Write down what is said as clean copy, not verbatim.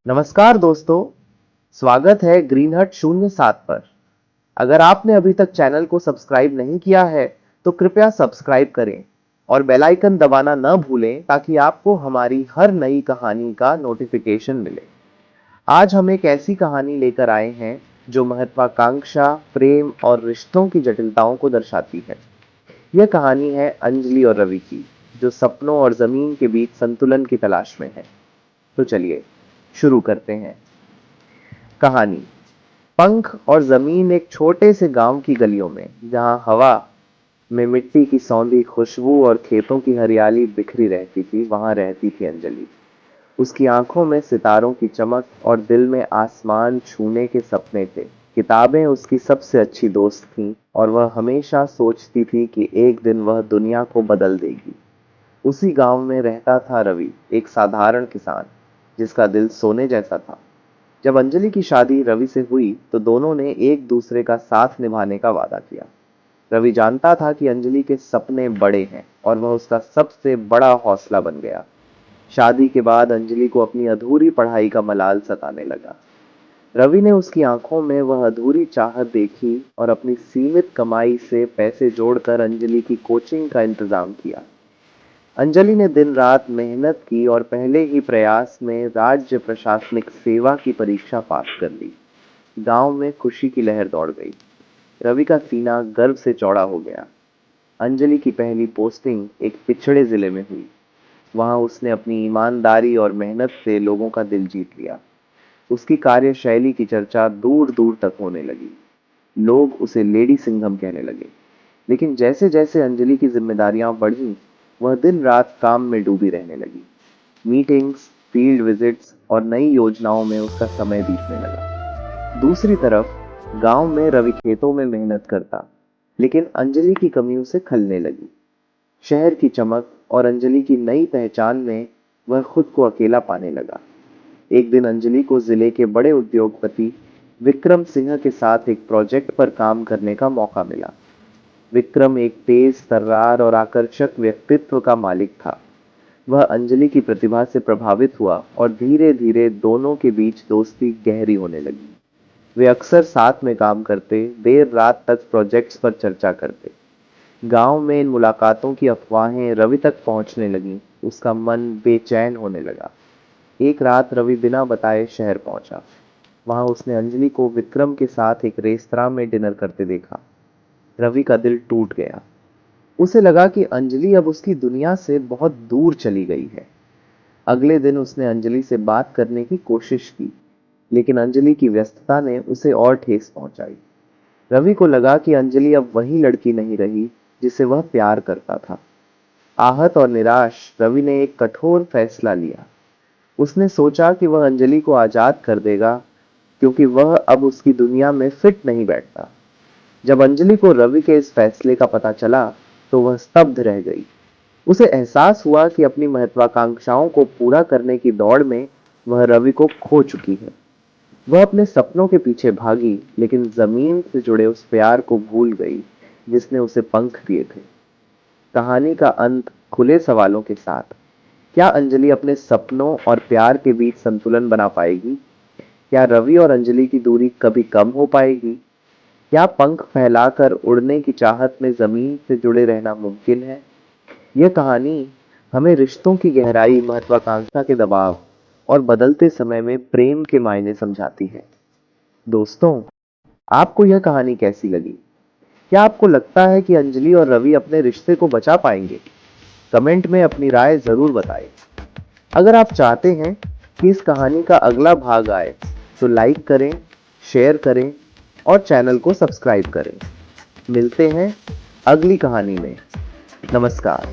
नमस्कार दोस्तों, स्वागत है ग्रीन हट 07 पर। अगर आपने अभी तक चैनल को सब्सक्राइब नहीं किया है तो कृपया सब्सक्राइब करें और बेल आइकन दबाना न भूलें ताकि आपको हमारी हर नई कहानी का नोटिफिकेशन मिले। आज हम एक ऐसी कहानी लेकर आए हैं जो महत्वाकांक्षा, प्रेम और रिश्तों की जटिलताओं को दर्शाती है। यह कहानी है अंजलि और रवि की, जो सपनों और जमीन के बीच संतुलन की तलाश में है। तो चलिए शुरू करते हैं कहानी। पंख और जमीन। एक छोटे से गांव की गलियों में, जहां हवा में मिट्टी की सौंधी खुशबू और खेतों की हरियाली बिखरी रहती थी, वहां रहती थी अंजलि। उसकी आंखों में सितारों की चमक और दिल में आसमान छूने के सपने थे। किताबें उसकी सबसे अच्छी दोस्त थीं और वह हमेशा सोचती थी कि एक दिन वह दुनिया को बदल देगी। उसी गांव में रहता था रवि, एक साधारण किसान जिसका दिल सोने जैसा था। जब अंजलि की शादी रवि से हुई तो दोनों ने एक दूसरे का साथ निभाने का वादा किया। रवि जानता था कि अंजलि के सपने बड़े हैं और वह उसका सबसे बड़ा हौसला बन गया। शादी के बाद अंजलि को अपनी अधूरी पढ़ाई का मलाल सताने लगा। रवि ने उसकी आंखों में वह अधूरी चाहत देखी और अपनी सीमित कमाई से पैसे जोड़कर अंजलि की कोचिंग का इंतजाम किया। अंजलि ने दिन रात मेहनत की और पहले ही प्रयास में राज्य प्रशासनिक सेवा की परीक्षा पास कर ली। गांव में खुशी की लहर दौड़ गई। रवि का सीना गर्व से चौड़ा हो गया। अंजलि की पहली पोस्टिंग एक पिछड़े जिले में हुई। वहां उसने अपनी ईमानदारी और मेहनत से लोगों का दिल जीत लिया। उसकी कार्यशैली की चर्चा दूर दूर तक होने लगी। लोग उसे लेडी सिंघम कहने लगे। लेकिन जैसे जैसे अंजलि की जिम्मेदारियां बढ़ी, वह दिन रात काम में डूबी रहने लगी। मीटिंग्स, फील्ड विजिट्स और नई योजनाओं में उसका समय बीतने लगा। दूसरी तरफ गांव में रवि खेतों में मेहनत करता, लेकिन अंजलि की कमी उसे खलने लगी। शहर की चमक और अंजलि की नई पहचान में वह खुद को अकेला पाने लगा। एक दिन अंजलि को जिले के बड़े उद्योगपति विक्रम सिंह के साथ एक प्रोजेक्ट पर काम करने का मौका मिला। विक्रम एक तेज तर्रार और आकर्षक व्यक्तित्व का मालिक था। वह अंजलि की प्रतिभा से प्रभावित हुआ और धीरे धीरे दोनों के बीच दोस्ती गहरी होने लगी। वे अक्सर साथ में काम करते, देर रात तक प्रोजेक्ट्स पर चर्चा करते। गांव में इन मुलाकातों की अफवाहें रवि तक पहुंचने लगीं। उसका मन बेचैन होने लगा। एक रात रवि बिना बताए शहर पहुंचा। वहां उसने अंजलि को विक्रम के साथ एक रेस्तरां में डिनर करते देखा। रवि का दिल टूट गया। उसे लगा कि अंजलि अब उसकी दुनिया से बहुत दूर चली गई है। अगले दिन उसने अंजलि से बात करने की कोशिश की, लेकिन अंजलि की व्यस्तता ने उसे और ठेस पहुंचाई। रवि को लगा कि अंजलि अब वही लड़की नहीं रही जिसे वह प्यार करता था। आहत और निराश, रवि ने एक कठोर फैसला लिया। उसने सोचा कि वह अंजलि को आजाद कर देगा, क्योंकि वह अब उसकी दुनिया में फिट नहीं बैठता। जब अंजलि को रवि के इस फैसले का पता चला तो वह स्तब्ध रह गई। उसे एहसास हुआ कि अपनी महत्वाकांक्षाओं को पूरा करने की दौड़ में वह रवि को खो चुकी है। वह अपने सपनों के पीछे भागी, लेकिन जमीन से जुड़े उस प्यार को भूल गई जिसने उसे पंख दिए थे। कहानी का अंत खुले सवालों के साथ। क्या अंजलि अपने सपनों और प्यार के बीच संतुलन बना पाएगी? क्या रवि और अंजलि की दूरी कभी कम हो पाएगी? क्या पंख फैलाकर उड़ने की चाहत में जमीन से जुड़े रहना मुमकिन है? यह कहानी हमें रिश्तों की गहराई, महत्वाकांक्षा के दबाव और बदलते समय में प्रेम के मायने समझाती है। दोस्तों, आपको यह कहानी कैसी लगी? क्या आपको लगता है कि अंजलि और रवि अपने रिश्ते को बचा पाएंगे? कमेंट में अपनी राय जरूर बताएं। अगर आप चाहते हैं कि इस कहानी का अगला भाग आए तो लाइक करें, शेयर करें और चैनल को सब्सक्राइब करें। मिलते हैं अगली कहानी में। नमस्कार।